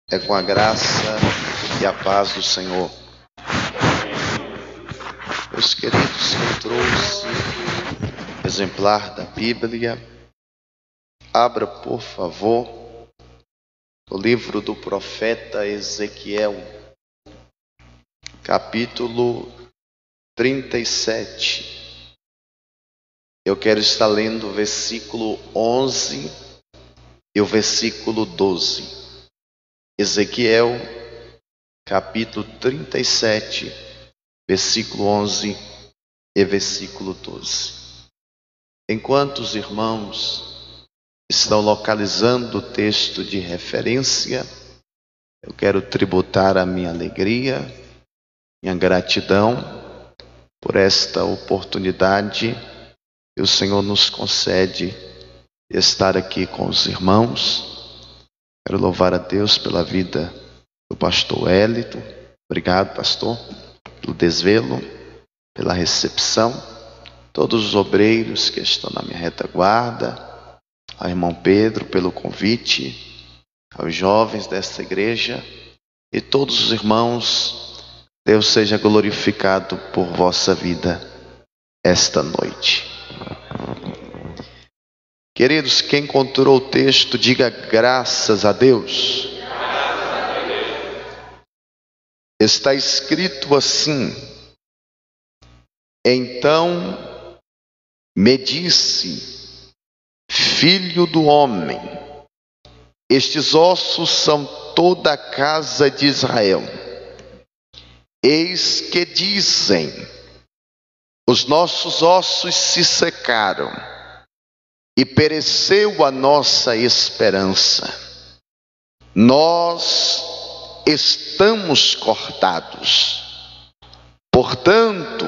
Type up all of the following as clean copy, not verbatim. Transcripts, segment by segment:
É com a graça e a paz do Senhor. Meus queridos, eu trouxe exemplar da Bíblia. Abra, por favor, o livro do profeta Ezequiel, capítulo 37. Eu quero estar lendo o versículo 11 e o versículo 12. Ezequiel, capítulo 37, versículo 11 e versículo 12. Enquanto os irmãos estão localizando o texto de referência, eu quero tributar a minha alegria, minha gratidão por esta oportunidade que o Senhor nos concede de estar aqui com os irmãos. Quero louvar a Deus pela vida do pastor Hélito. Obrigado, pastor, pelo desvelo, pela recepção. Todos os obreiros que estão na minha retaguarda, ao irmão Pedro pelo convite, aos jovens desta igreja e todos os irmãos. Deus seja glorificado por vossa vida esta noite. Queridos, quem encontrou o texto, diga graças a Deus. Está escrito assim: então me disse, filho do homem, estes ossos são toda a casa de Israel. Eis que dizem, os nossos ossos se secaram e pereceu a nossa esperança. Nós estamos cortados. Portanto,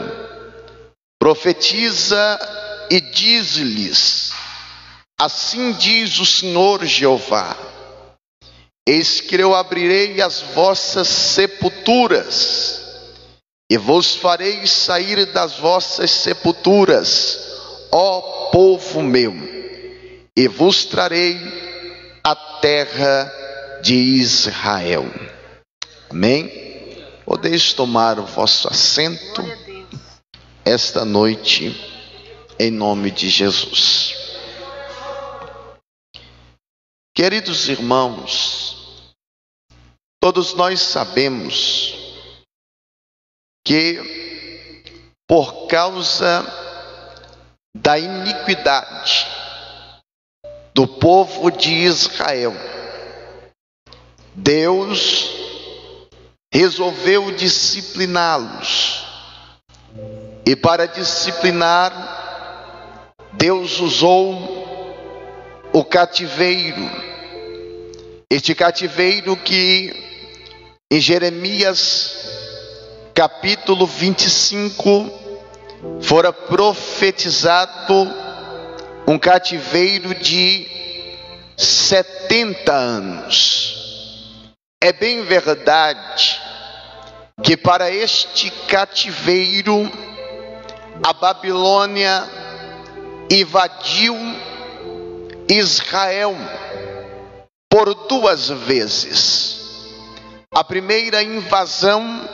profetiza e diz-lhes, assim diz o Senhor Jeová, eis que eu abrirei as vossas sepulturas e vos farei sair das vossas sepulturas, ó povo meu, e vos trarei a terra de Israel. Amém? Podeis tomar o vosso assento esta noite, em nome de Jesus. Queridos irmãos, todos nós sabemos que por causa da iniquidade do povo de Israel, Deus resolveu discipliná-los. E para disciplinar, Deus usou o cativeiro. Este cativeiro que em Jeremias capítulo 25 fora profetizado um cativeiro de 70 anos. É bem verdade que para este cativeiro a Babilônia invadiu Israel por 2 vezes. A primeira invasão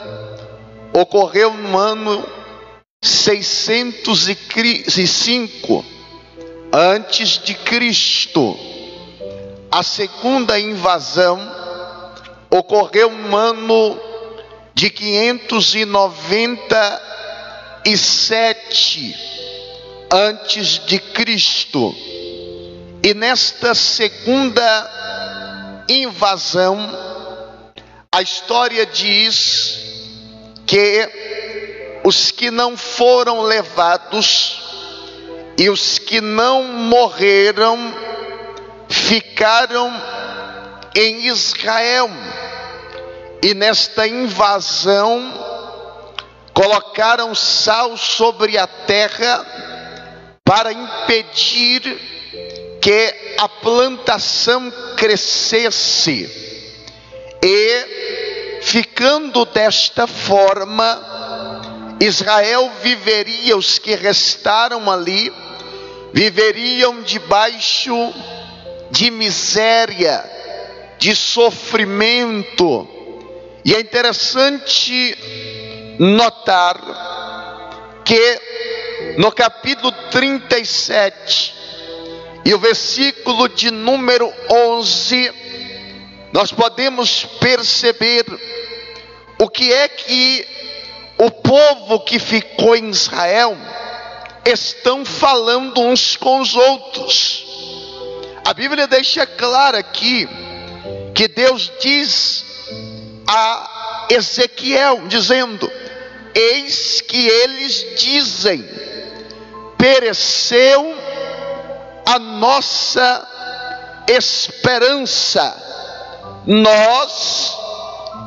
ocorreu no ano 605 antes de Cristo. A segunda invasão ocorreu no ano de 597 antes de Cristo. E nesta segunda invasão, a história diz que os que não foram levados e os que não morreram ficaram em Israel. E nesta invasão colocaram sal sobre a terra para impedir que a plantação crescesse. E ficando desta forma, Israel viveria, os que restaram ali, viveriam debaixo de miséria, de sofrimento. E é interessante notar que no capítulo 37 e o versículo de número 11, nós podemos perceber o que é que o povo que ficou em Israel estão falando uns com os outros. A Bíblia deixa claro aqui que Deus diz a Ezequiel, dizendo: eis que eles dizem, pereceu a nossa esperança, nós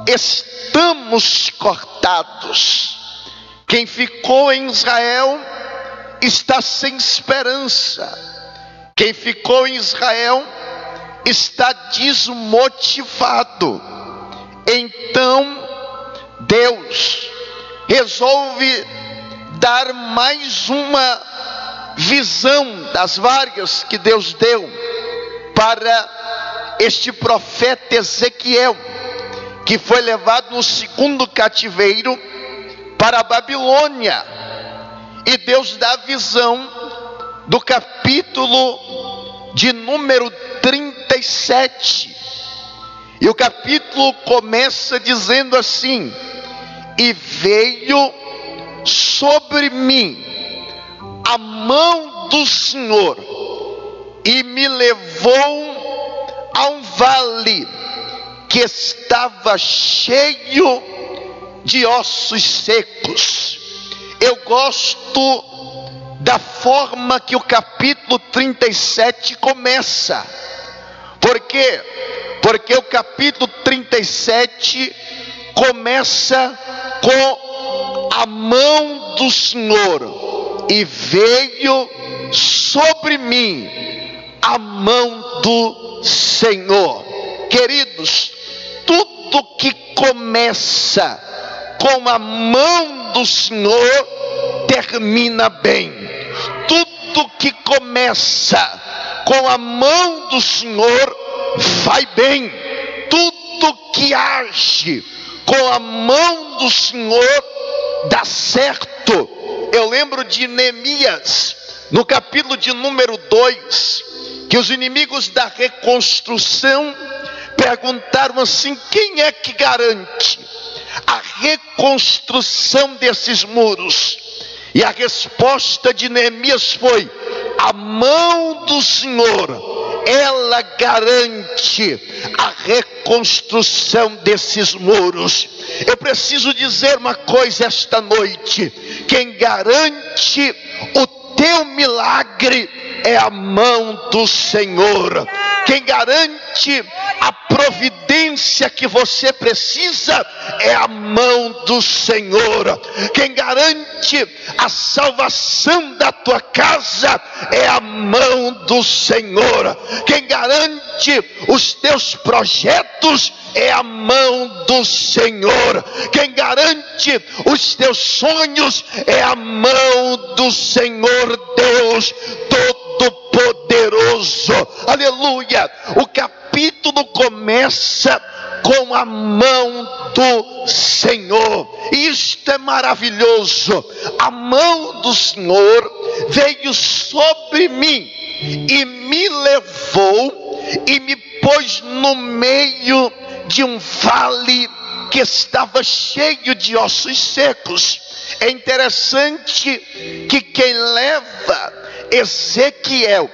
estamos cortados. Quem ficou em Israel está sem esperança. Quem ficou em Israel está desmotivado. Então Deus resolve dar mais uma visão das várias que Deus deu para este profeta Ezequiel, que foi levado no segundo cativeiro para a Babilônia. E Deus dá a visão do capítulo de número 37. E o capítulo começa dizendo assim: e veio sobre mim a mão do Senhor e me levou a um vale que estava cheio de ossos secos. Eu gosto da forma que o capítulo 37 começa. Por quê? Porque o capítulo 37 começa com a mão do Senhor, e veio sobre mim a mão do Senhor. Queridos, tudo que começa com a mão do Senhor termina bem. Tudo que começa com a mão do Senhor vai bem. Tudo que age com a mão do Senhor dá certo. Eu lembro de Neemias, no capítulo de número 2, que os inimigos da reconstrução perguntaram assim: quem é que garante a reconstrução desses muros? E a resposta de Neemias foi: a mão do Senhor, ela garante a reconstrução desses muros. Eu preciso dizer uma coisa esta noite: quem garante o teu milagre é a mão do Senhor. Quem garante a providência que você precisa é a mão do Senhor. Quem garante a salvação da tua casa é a mão do Senhor. Quem garante os teus projetos é a mão do Senhor. Quem garante os teus sonhos é a mão do Senhor Deus Todo-Poderoso. Aleluia! O capítulo começa com a mão do Senhor. Isto é maravilhoso. A mão do Senhor veio sobre mim e me levou e me pôs no meio de um vale que estava cheio de ossos secos. É interessante que quem leva Ezequiel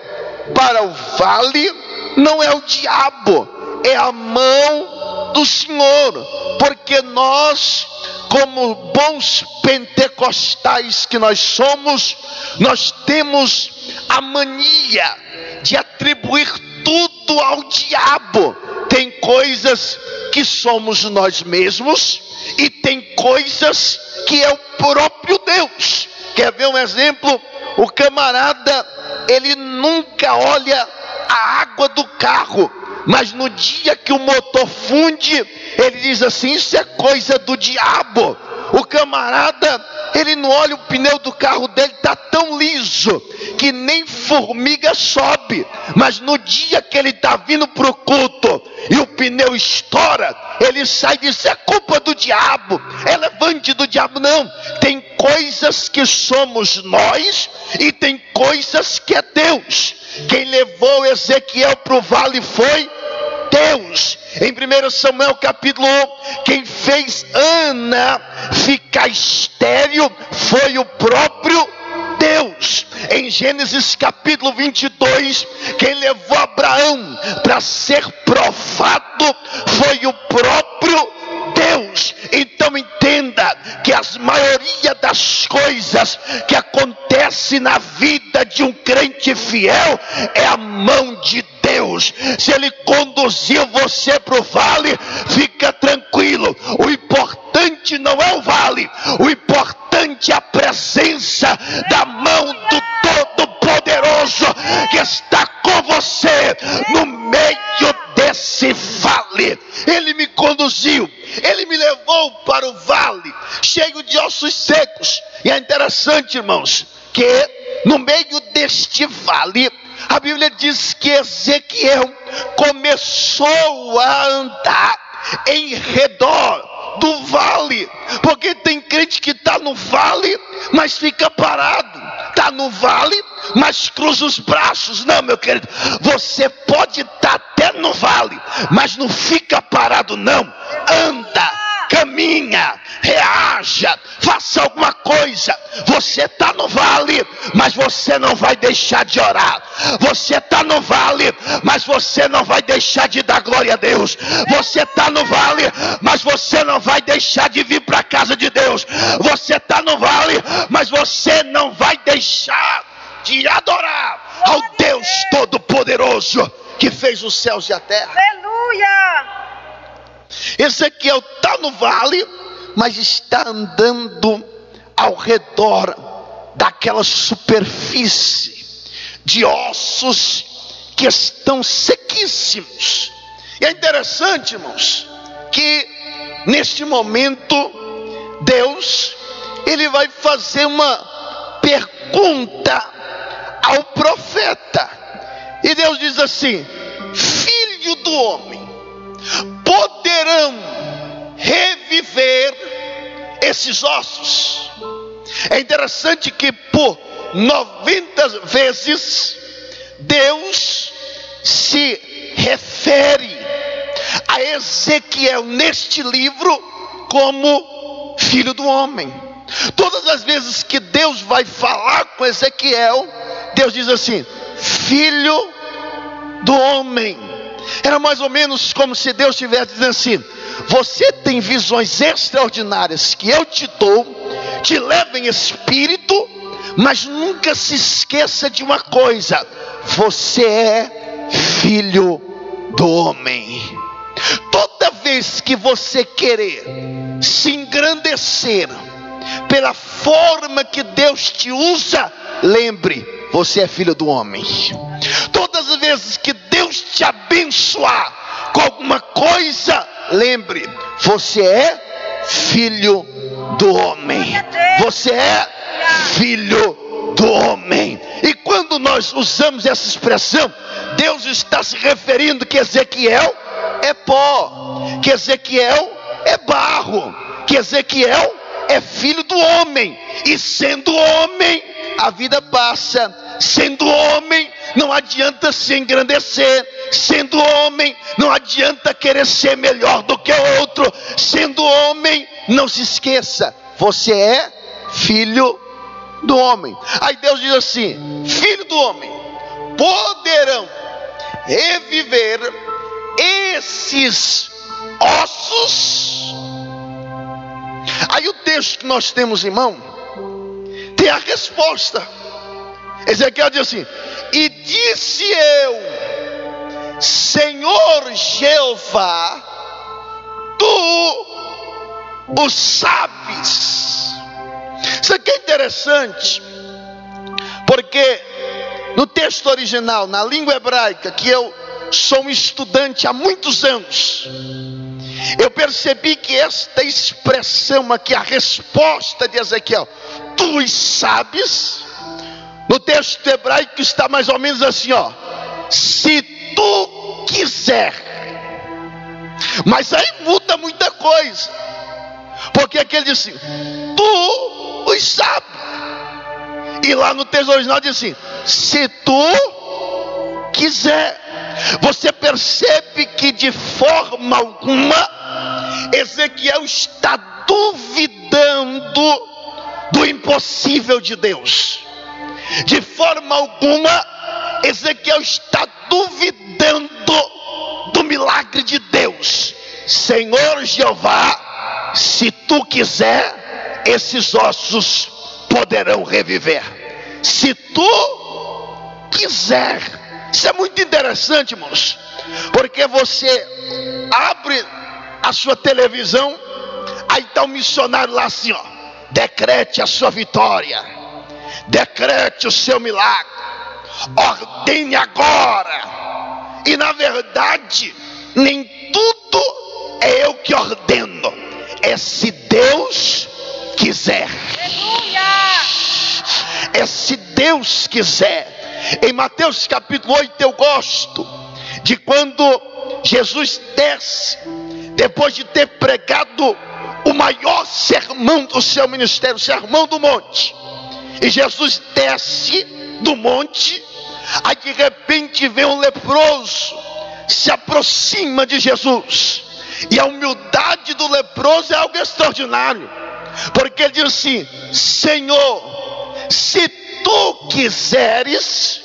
para o vale não é o diabo, é a mão do Senhor. Porque nós, como bons pentecostais que nós somos, nós temos a mania de atribuir tudo ao diabo. Tem coisas que somos nós mesmos e tem coisas que é o próprio Deus. Quer ver um exemplo? O camarada, ele nunca olha a água do carro, mas no dia que o motor funde, ele diz assim: isso é coisa do diabo. O camarada, ele não olha, o pneu do carro dele está tão liso que nem formiga sobe. Mas no dia que ele está vindo para o culto e o pneu estoura, ele sai e diz: é culpa do diabo, é levante do diabo. Não, tem coisas que somos nós e tem coisas que é Deus. Quem levou Ezequiel para o vale foi Deus. Em 1 Samuel capítulo 1, quem fez Ana ficar estéril foi o próprio Deus. Em Gênesis capítulo 22, quem levou Abraão para ser provado foi o próprio Deus. Então entenda que a maioria das coisas que acontece na vida de um crente fiel é a mão de Deus. Se Ele conduziu você para o vale, fica tranquilo. O importante não é o vale, o importante é a presença da mão do Todo-Poderoso que está com você no meio desse vale. Ele me conduziu, Ele me levou para o vale cheio de ossos secos. E é interessante, irmãos, que no meio deste vale, a Bíblia diz que Ezequiel começou a andar em redor do vale. Porque tem crente que está no vale, mas fica parado. Está no vale, mas cruza os braços. Não, meu querido, você pode estar até no vale, mas não fica parado não. Anda, caminha, reaja, faça alguma coisa. Você está no vale, mas você não vai deixar de orar. Você está no vale, mas você não vai deixar de dar glória a Deus. Você está no vale, mas você não vai deixar de vir para a casa de Deus. Você está no vale, mas você não vai deixar de adorar ao Deus Todo-Poderoso que fez os céus e a terra. Aleluia! Ezequiel está no vale, mas está andando ao redor daquela superfície de ossos que estão sequíssimos. E é interessante, irmãos, que neste momento Deus, Ele vai fazer uma pergunta ao profeta. E Deus diz assim: filho do homem, poderão reviver esses ossos? É interessante que por 90 vezes Deus se refere a Ezequiel neste livro como filho do homem. Todas as vezes que Deus vai falar com Ezequiel, Deus diz assim: filho do homem. Era mais ou menos como se Deus estivesse dizendo assim: você tem visões extraordinárias que eu te dou, te levo em espírito, mas nunca se esqueça de uma coisa: você é filho do homem. Toda vez que você querer se engrandecer pela forma que Deus te usa, lembre, você é filho do homem. Todas as vezes que Deus te abençoar com alguma coisa, lembre, você é filho do homem. Você é filho do homem. E quando nós usamos essa expressão, Deus está se referindo que Ezequiel é pó, que Ezequiel é barro, que Ezequiel é filho do homem. E sendo homem, a vida passa. Sendo homem, não adianta se engrandecer. Sendo homem, não adianta querer ser melhor do que o outro. Sendo homem, não se esqueça, você é filho do homem. Aí Deus diz assim: filho do homem, poderão reviver esses ossos? Aí o texto que nós temos em mão tem a resposta. Ezequiel diz assim: e disse eu, Senhor Jeová, tu o sabes. Isso aqui é interessante, porque no texto original, na língua hebraica, que eu sou um estudante há muitos anos, eu percebi que esta expressão aqui, a resposta de Ezequiel, tu os sabes, no texto hebraico está mais ou menos assim, ó, se tu quiser. Mas aí muda muita coisa, porque aqui ele diz assim, tu os sabes, e lá no texto original diz assim, se tu quiser. Você percebe que de forma alguma Ezequiel está duvidando do impossível de Deus. De forma alguma Ezequiel está duvidando do milagre de Deus. Senhor Jeová, se tu quiser, esses ossos poderão reviver. Se tu quiser. Isso é muito interessante, irmãos, porque você abre a sua televisão, aí está o missionário lá assim, ó, decrete a sua vitória, decrete o seu milagre, ordene agora. E na verdade, nem tudo é eu que ordeno, é se Deus quiser. É se Deus quiser. Em Mateus capítulo 8 eu gosto de quando Jesus desce, depois de ter pregado o maior sermão do seu ministério, o sermão do monte, e Jesus desce do monte, aí de repente vem um leproso, se aproxima de Jesus, e a humildade do leproso é algo extraordinário, porque ele diz assim, Senhor, se tu quiseres,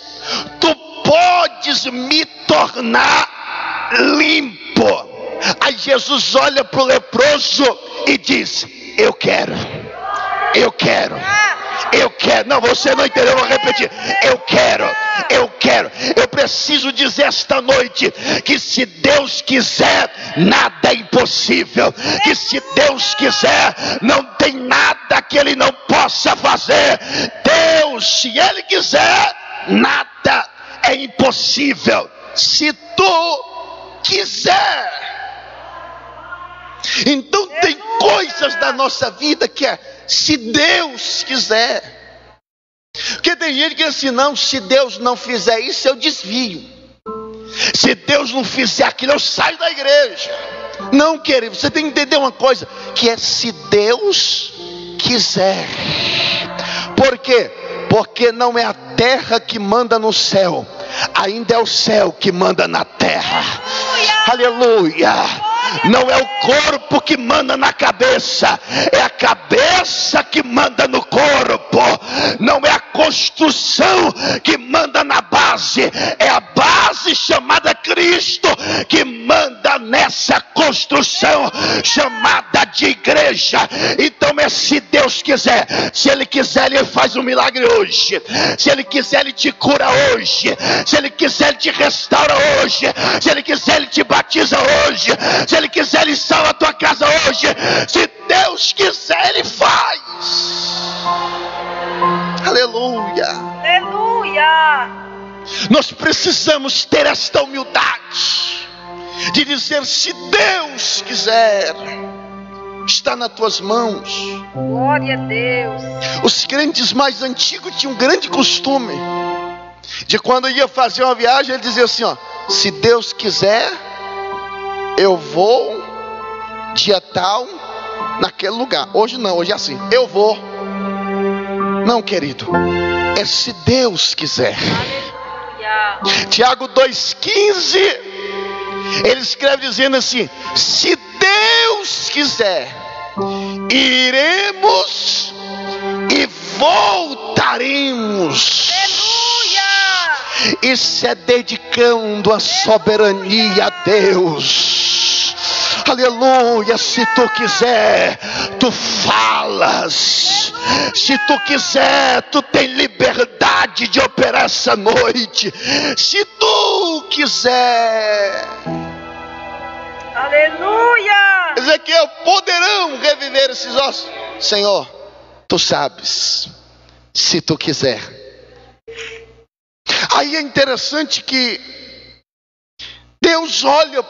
tu podes me tornar limpo. Aí Jesus olha para o leproso e diz, eu quero. Não, você não entendeu, eu vou repetir, eu quero. Eu preciso dizer esta noite, que se Deus quiser, nada é impossível, que se Deus quiser, não tem nada que Ele não possa fazer. Deus, se Ele quiser, nada é impossível, se tu quiser. Então tem coisas da nossa vida que é, se Deus quiser. Porque tem gente que diz assim, não, se Deus não fizer isso, eu desvio. Se Deus não fizer aquilo, eu saio da igreja. Não, querido, você tem que entender uma coisa, que é se Deus quiser. Por quê? Porque não é a terra que manda no céu, ainda é o céu que manda na terra. Aleluia. Não é o corpo que manda na cabeça, é a cabeça que manda no corpo. Não é a construção que manda na base, é a base chamada Cristo que manda nessa construção chamada de igreja. Então é se Deus quiser. Se Ele quiser, Ele faz um milagre hoje. Se Ele quiser, Ele te cura hoje. Se Ele quiser, Ele te restaura hoje. Se Ele quiser, Ele te batiza hoje. Se Ele quiser, Ele salva a tua casa hoje. Se Deus quiser, Ele faz. Aleluia. Aleluia. Nós precisamos ter esta humildade de dizer, se Deus quiser, está nas tuas mãos. Glória a Deus. Os crentes mais antigos tinham um grande costume de quando ia fazer uma viagem, ele dizia assim, ó, se Deus quiser, eu vou dia tal naquele lugar. Hoje não, hoje é assim, eu vou. Não, querido, é se Deus quiser. Aleluia. Tiago 2,15, ele escreve dizendo assim, se Deus quiser, iremos e voltaremos. Aleluia. Isso é dedicando a soberania a Deus. Aleluia. Se tu quiser, tu falas. Se tu quiser, tu tem liberdade de operar essa noite. Se tu quiser. Aleluia. Ezequiel, poderão reviver esses ossos? Senhor, tu sabes, se tu quiser. Aí é interessante que Deus olha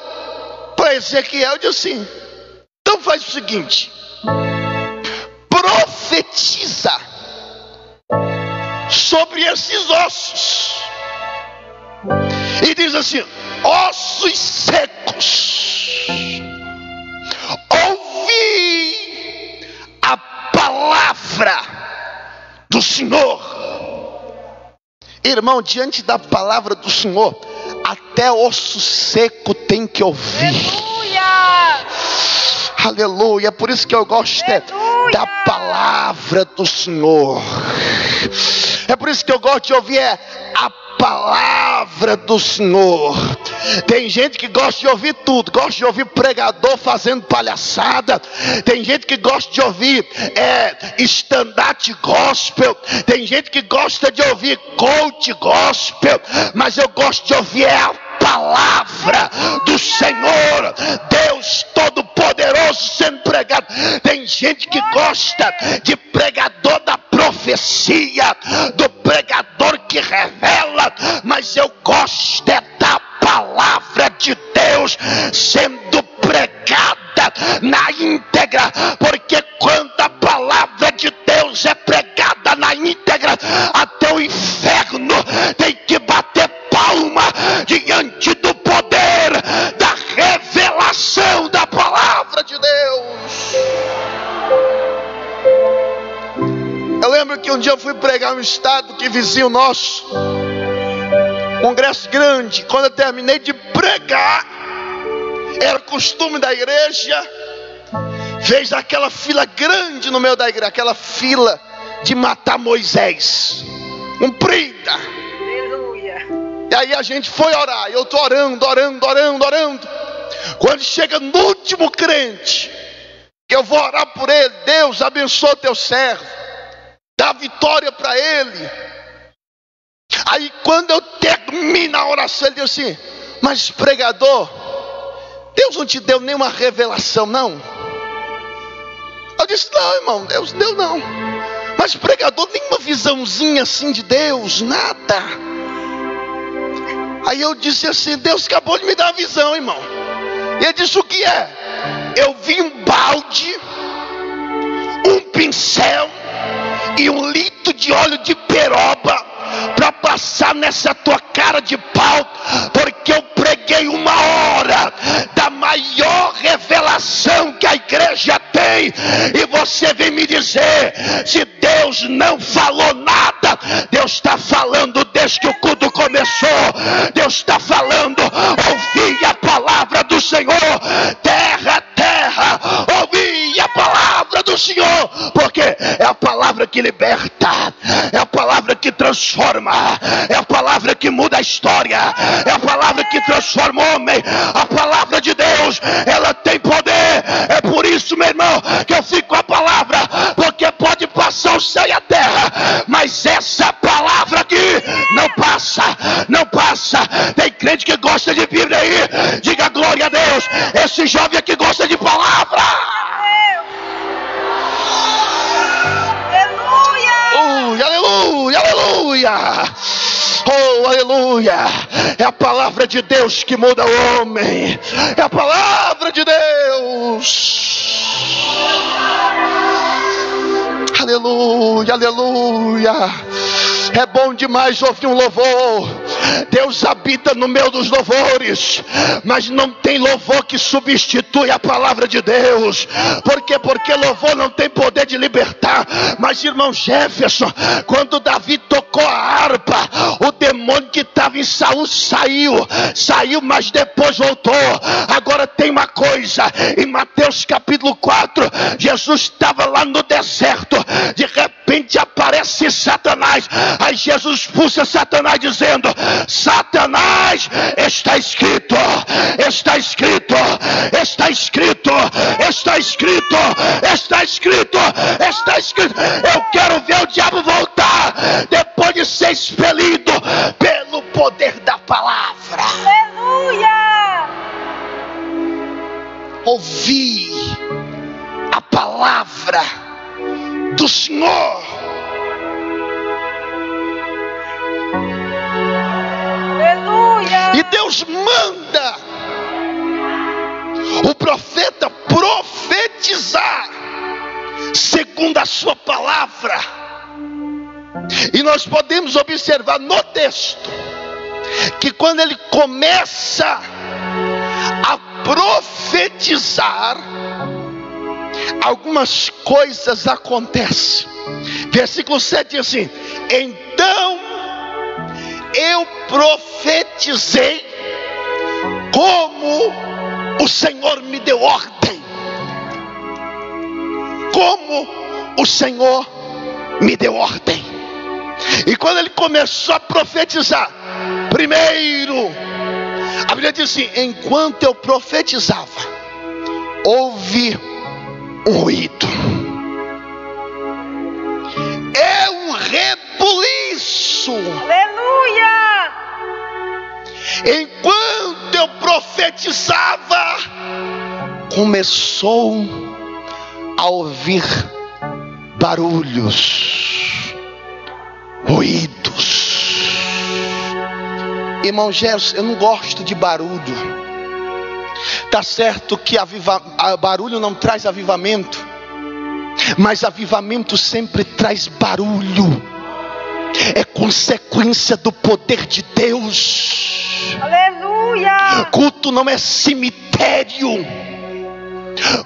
para para Ezequiel e disse assim: então faz o seguinte, profetiza sobre esses ossos. E diz assim: ossos secos, ouvi a palavra do Senhor. Irmão, diante da palavra do Senhor, até osso seco tem que ouvir. Aleluia! Aleluia, por isso que eu gosto da palavra do Senhor. É por isso que eu gosto de ouvir a palavra do Senhor. Tem gente que gosta de ouvir tudo, gosta de ouvir pregador fazendo palhaçada. Tem gente que gosta de ouvir stand-up gospel. Tem gente que gosta de ouvir coach gospel. Mas eu gosto de ouvir a palavra do Senhor, Deus Todo-Poderoso sendo pregado. Tem gente que gosta de pregador da profecia, do pregador que revela, mas eu gosto da palavra de Deus sendo pregada na íntegra, porque quando a palavra de Deus é pregada na íntegra, até o inferno tem que bater palma diante do poder da revelação da palavra de Deus. Eu lembro que um dia eu fui pregar um estado que vizinho nosso, congresso grande. Quando eu terminei de pregar, era costume da igreja, fez aquela fila grande no meio da igreja, aquela fila de matar Moisés, comprida. Aleluia! E aí a gente foi orar, eu estou orando. Quando chega no último crente, que eu vou orar por ele: Deus abençoa teu servo, dá vitória para ele. Aí quando eu termino a oração, ele diz assim: mas pregador, Deus não te deu nenhuma revelação não? Eu disse: não, irmão, Deus deu não. Mas pregador, nenhuma visãozinha assim de Deus, nada. Aí eu disse assim: Deus acabou de me dar uma visão, irmão. E ele disse: o que é? Eu vi um balde, um pincel e um litro de óleo de peroba para passar nessa tua cara de pau, porque eu preguei uma hora da maior revelação que a igreja tem, e você vem me dizer se Deus não falou nada. Deus está falando desde que o culto começou. Deus está falando: ouvi a palavra do Senhor, terra, ouvi a palavra do Senhor, porque é a palavra que liberta, é a palavra que transforma, é a palavra que muda a história, é a palavra que transforma o homem. A palavra de Deus, ela tem poder. É por isso, meu irmão, que eu fico com a palavra, porque pode passar o céu e a terra, mas essa palavra aqui não passa, não passa. Tem crente que gosta de Bíblia aí, diga glória a Deus. Esse jovem aqui gosta de palavra. Aleluia, aleluia. Oh, aleluia. É a palavra de Deus que muda o homem. É a palavra de Deus. Aleluia, aleluia. É bom demais ouvir um louvor. Deus habita no meio dos louvores, mas não tem louvor que substitui a palavra de Deus. Por quê? Porque louvor não tem poder de libertar. Mas irmão Jefferson, quando Davi tocou a harpa, o demônio que estava em Saul saiu, mas depois voltou. Agora tem uma coisa, em Mateus capítulo 4, Jesus estava lá no deserto, de repente aparece Satanás. Aí Jesus expulsa Satanás dizendo: Satanás, está escrito, está escrito, está escrito, está escrito, está escrito, está escrito. Eu quero ver o diabo voltar depois de ser expelido pelo poder da palavra. Aleluia! Ouvi a palavra do Senhor. Aleluia! E Deus manda o profeta profetizar segundo a sua palavra. E nós podemos observar no texto que quando ele começa a profetizar, algumas coisas acontecem. Versículo 7 diz assim: então eu profetizei como o Senhor me deu ordem. Como o Senhor me deu ordem. E quando ele começou a profetizar, primeiro, a Bíblia diz assim: enquanto eu profetizava, houve um ruído. É um rebuliço. Aleluia! Enquanto eu profetizava, começou a ouvir barulhos, ruídos. Irmão Gerson, eu não gosto de barulho. Tá certo que barulho não traz avivamento, mas avivamento sempre traz barulho. É consequência do poder de Deus. Aleluia! Culto não é cemitério.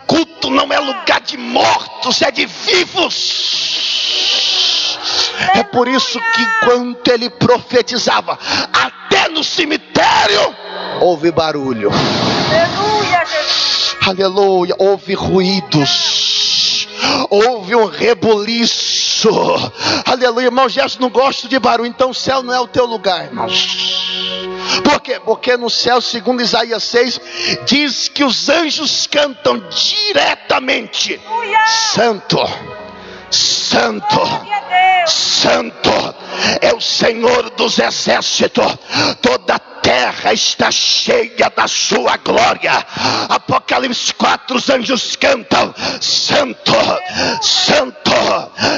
Culto não é lugar de mortos, é de vivos. É por isso que enquanto ele profetizava, até no cemitério houve barulho. Aleluia, Jesus! Aleluia, houve ruídos, houve um rebuliço. Aleluia, irmão Jesus, não gosto de barulho. Então o céu não é o teu lugar, irmãos. Por quê? Porque no céu, segundo Isaías 6, diz que os anjos cantam diretamente: Santo, Santo, Santo é o Senhor dos exércitos. Toda a terra está cheia da sua glória. Apocalipse 4, os anjos cantam: Santo, Santo,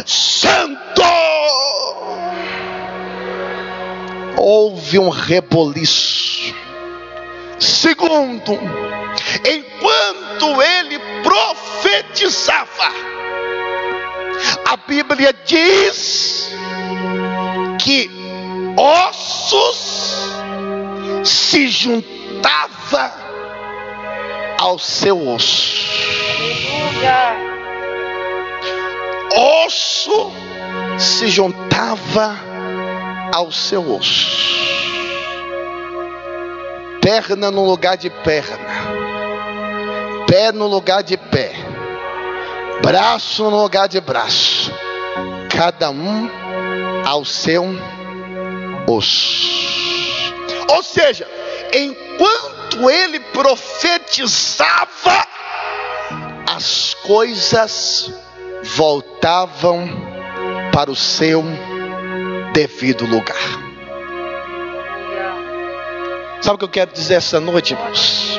Santo. Houve um reboliço. Segundo, enquanto ele profetizava, a Bíblia diz que ossos se juntavam ao seu osso. Aleluia! Osso se juntava ao seu osso. Perna no lugar de perna, pé no lugar de pé, braço no lugar de braço, cada um ao seu osso. Ou seja, enquanto ele profetizava, as coisas voltavam para o seu devido lugar. Sabe o que eu quero dizer essa noite, irmãos?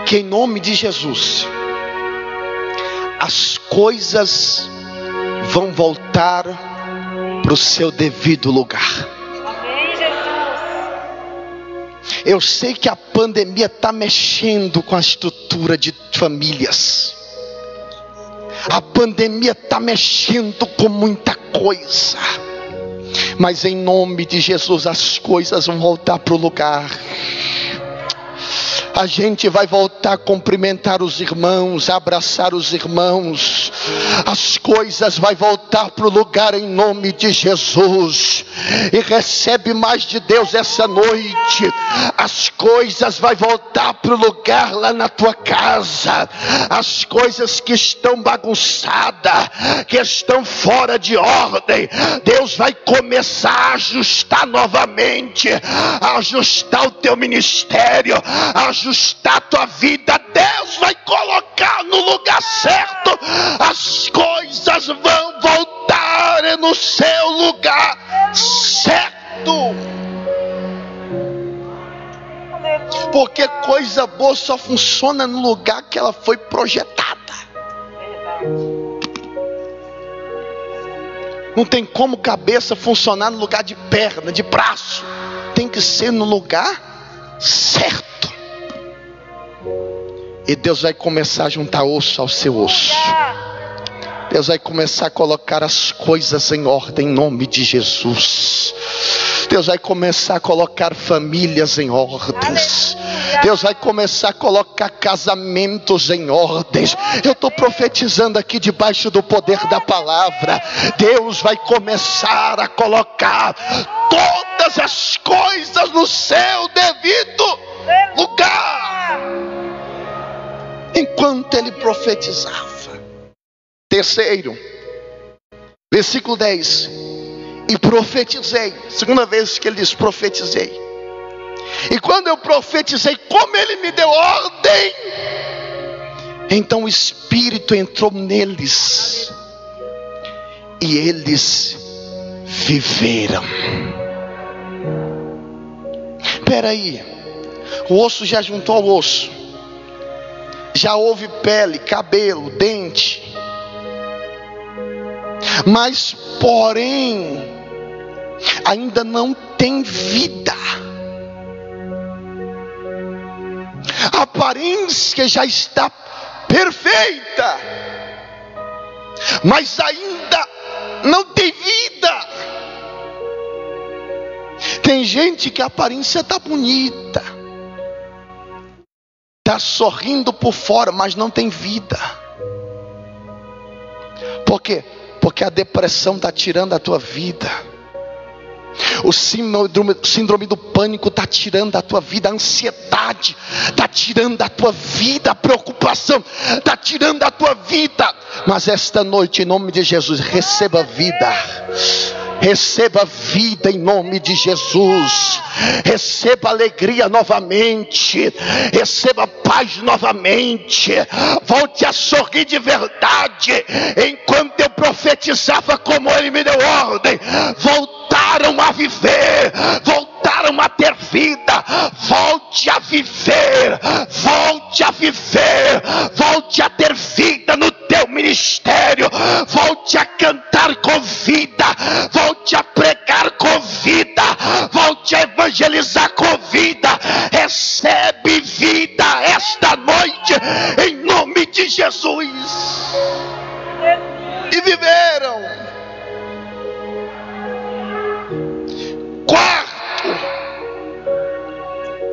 Que em nome de Jesus, as coisas vão voltar para o seu devido lugar. Amém, Jesus! Eu sei que a pandemia está mexendo com a estrutura de famílias. A pandemia está mexendo com muita coisa. Mas em nome de Jesus, as coisas vão voltar para o lugar. A gente vai voltar a cumprimentar os irmãos, a abraçar os irmãos. As coisas vão voltar para o lugar em nome de Jesus. E recebe mais de Deus essa noite. As coisas vão voltar para o lugar lá na tua casa. As coisas que estão bagunçadas, que estão fora de ordem, Deus vai começar a ajustar novamente. A ajustar o teu ministério, a ajustar a tua vida. Deus vai colocar no lugar certo. As coisas vão voltar no seu lugar certo. Porque coisa boa só funciona no lugar que ela foi projetada. Não tem como cabeça funcionar no lugar de perna, de braço. Tem que ser no lugar certo. E Deus vai começar a juntar osso ao seu osso. Aleluia. Deus vai começar a colocar as coisas em ordem em nome de Jesus. Deus vai começar a colocar famílias em ordens. Deus vai começar a colocar casamentos em ordens. Eu estou profetizando aqui debaixo do poder da palavra. Deus vai começar a colocar todas as coisas no seu devido lugar. Enquanto ele profetizava. Terceiro, versículo 10. E profetizei. Segunda vez que ele diz profetizei. E quando eu profetizei, como ele me deu ordem, então o Espírito entrou neles. E eles viveram. Espera aí. O osso já juntou ao osso. Já houve pele, cabelo, dente. Mas porém ainda não tem vida. A aparência já está perfeita, mas ainda não tem vida. Tem gente que a aparência está bonita, está sorrindo por fora, mas não tem vida. Por quê? Porque a depressão está tirando a tua vida. O síndrome do pânico está tirando a tua vida. A ansiedade está tirando a tua vida. A preocupação está tirando a tua vida. Mas esta noite, em nome de Jesus, receba vida. Receba vida em nome de Jesus. Receba alegria novamente. Receba paz novamente. Volte a sorrir de verdade. Enquanto eu profetizava como ele me deu ordem, voltaram a viver. Voltaram a ter vida. Volte a viver. Volte a viver. Volte a ter vida no teu ministério. Volte a cantar com vida. Volte a pregar com vida. Volte a evangelizar com vida. Recebe vida esta noite em nome de Jesus. E viveram. Quarto.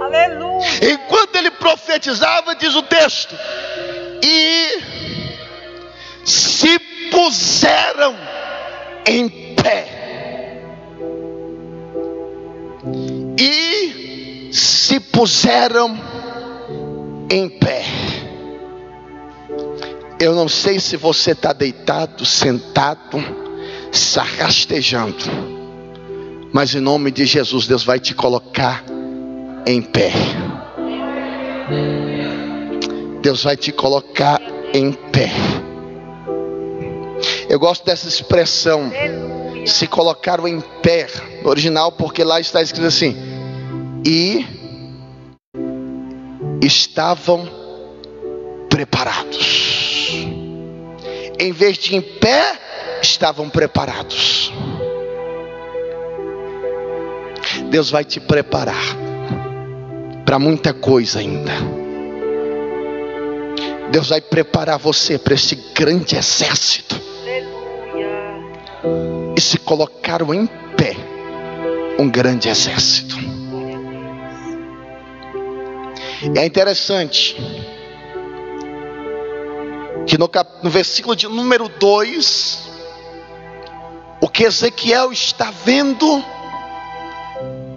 Aleluia. Enquanto ele profetizava, diz o texto, e se puseram em pé. E se puseram em pé. Eu não sei se você está deitado, sentado, se rastejando, mas em nome de Jesus, Deus vai te colocar em pé. Deus vai te colocar em pé. Eu gosto dessa expressão, se colocaram em pé, no original, porque lá está escrito assim, e estavam preparados. Em vez de em pé, estavam preparados. Deus vai te preparar para muita coisa ainda. Deus vai preparar você para esse grande exército. Aleluia. E se colocaram em pé um grande exército. E é interessante que no versículo de número 2, o que Ezequiel está vendo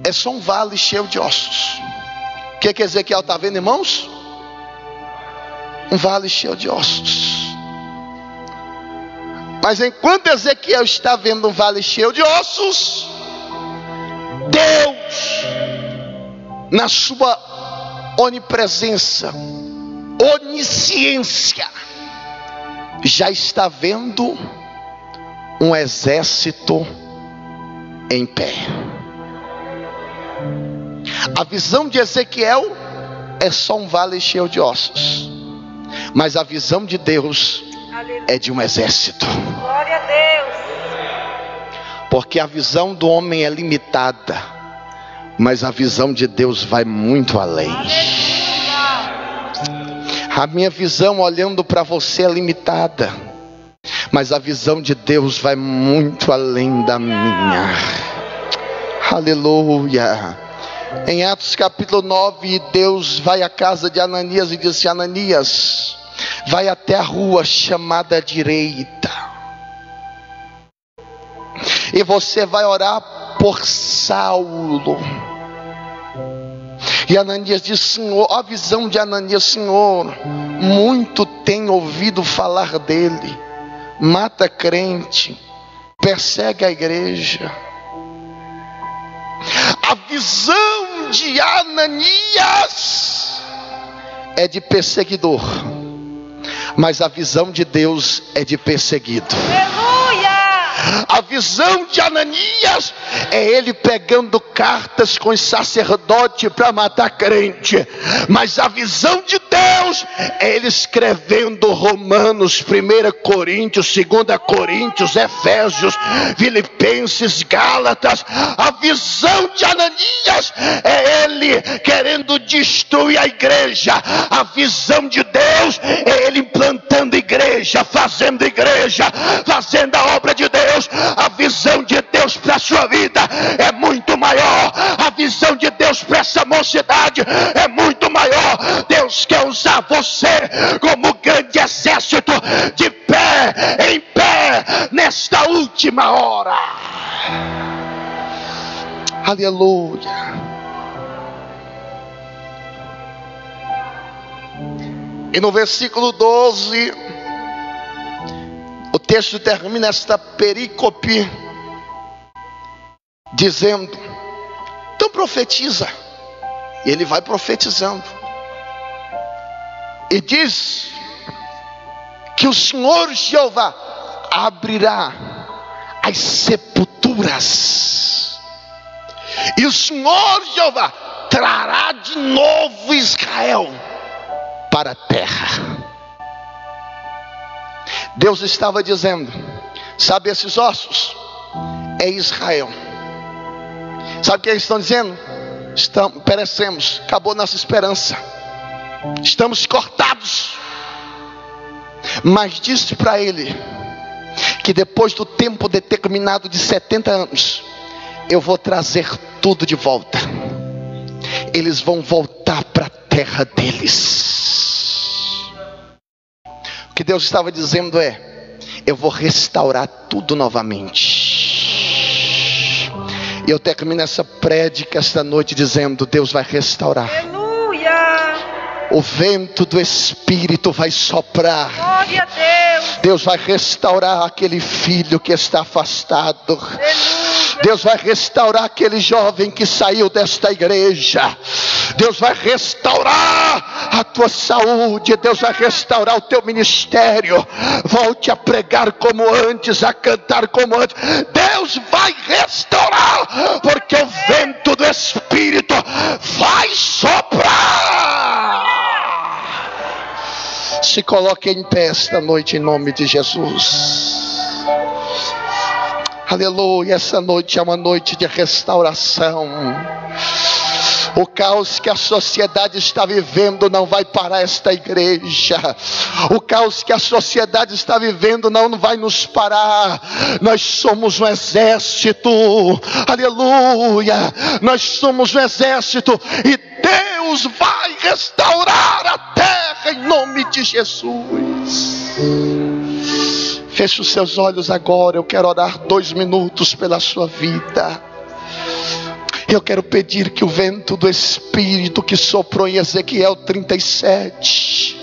é só um vale cheio de ossos. O que Ezequiel está vendo, irmãos? Um vale cheio de ossos. Mas enquanto Ezequiel está vendo um vale cheio de ossos, Deus, na sua onipresença, onisciência, já está vendo um exército em pé. A visão de Ezequiel é só um vale cheio de ossos, mas a visão de Deus é de um exército. Glória a Deus. Porque a visão do homem é limitada, mas a visão de Deus vai muito além. A minha visão olhando para você é limitada, mas a visão de Deus vai muito além da minha. Aleluia. Em Atos capítulo 9, Deus vai à casa de Ananias e disse: Ananias, vai até a rua chamada direita, e você vai orar por Saulo. E Ananias diz: Senhor, a visão de Ananias: Senhor, muito tenho ouvido falar dele, mata crente, persegue a igreja. A visão de Ananias é de perseguidor, mas a visão de Deus é de perseguido. A visão de Ananias é ele pegando cartas com os sacerdotes para matar crente, mas a visão de Deus é ele escrevendo Romanos, 1 Coríntios, 2 Coríntios, Efésios, Filipenses, Gálatas. A visão de Ananias é ele querendo destruir a igreja. A visão de Deus é ele implantando igreja, fazendo a obra de Deus. A visão de Deus para a sua vida é muito maior. A visão de Deus para essa mocidade é muito maior. Deus quer usar você como grande exército, de pé, em pé, nesta última hora. Aleluia. E no versículo 12, o texto termina esta perícope dizendo: então profetiza. E ele vai profetizando e diz que o Senhor Jeová abrirá as sepulturas, e o Senhor Jeová trará de novo Israel para a terra. Deus estava dizendo: sabe esses ossos? É Israel. Sabe o que eles estão dizendo? Perecemos, acabou nossa esperança, estamos cortados. Mas disse para ele que depois do tempo determinado de 70 anos, eu vou trazer tudo de volta. Eles vão voltar para a terra deles. O que Deus estava dizendo é: eu vou restaurar tudo novamente. E eu termino essa prédica esta noite dizendo: Deus vai restaurar. Aleluia. O vento do Espírito vai soprar. Glória a Deus. Deus vai restaurar aquele filho que está afastado. Aleluia. Deus vai restaurar aquele jovem que saiu desta igreja. Deus vai restaurar a tua saúde. Deus vai restaurar o teu ministério. Volte a pregar como antes, a cantar como antes. Deus vai restaurar, porque o vento do Espírito vai soprar. Se coloque em pé esta noite em nome de Jesus. Aleluia. Essa noite é uma noite de restauração. O caos que a sociedade está vivendo não vai parar esta igreja. O caos que a sociedade está vivendo não vai nos parar. Nós somos um exército. Aleluia. Nós somos um exército, e Deus vai restaurar a terra em nome de Jesus. Feche os seus olhos agora. Eu quero orar 2 minutos pela sua vida. Eu quero pedir que o vento do Espírito que soprou em Ezequiel 37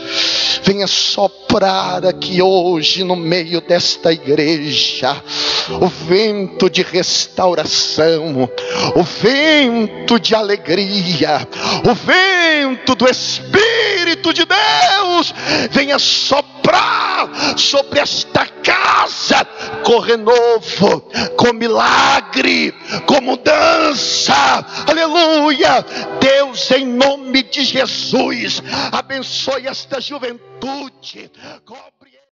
venha soprar aqui hoje no meio desta igreja. O vento de restauração, o vento de alegria, o vento do Espírito de Deus venha soprar sobre esta casa com renovo, com milagre, com mudança. Aleluia. Deus, em nome de Jesus, abençoe esta juventude.